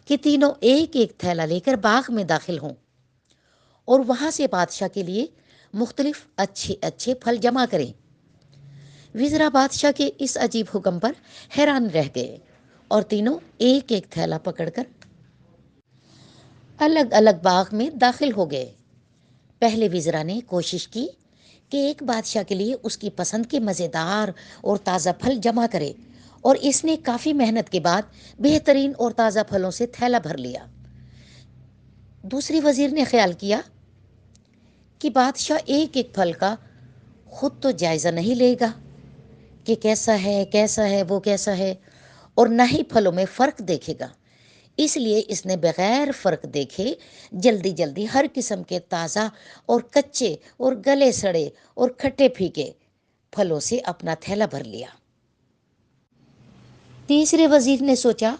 کہ تینوں ایک ایک تھیلا لے کر باغ میں داخل ہوں اور وہاں سے بادشاہ کے لیے مختلف اچھے اچھے پھل جمع کریں۔ وزرا بادشاہ کے اس عجیب حکم پر حیران رہ گئے اور تینوں ایک ایک تھیلا پکڑ کر الگ الگ باغ میں داخل ہو گئے۔ پہلے وزرا نے کوشش کی کہ ایک بادشاہ کے لیے اس کی پسند کے مزیدار اور تازہ پھل جمع کرے، اور اس نے کافی محنت کے بعد بہترین اور تازہ پھلوں سے تھیلا بھر لیا۔ دوسری وزیر نے خیال کیا کہ بادشاہ ایک ایک پھل کا خود تو جائزہ نہیں لے گا کہ کیسا ہے وہ کیسا ہے، اور نہ ہی پھلوں میں فرق دیکھے گا۔ اس لیے اس نے بغیر فرق دیکھے جلدی جلدی ہر قسم کے تازہ اور کچے اور گلے سڑے اور کھٹے پھیکے پھلوں سے اپنا تھیلا بھر لیا۔ تیسرے وزیر نے سوچا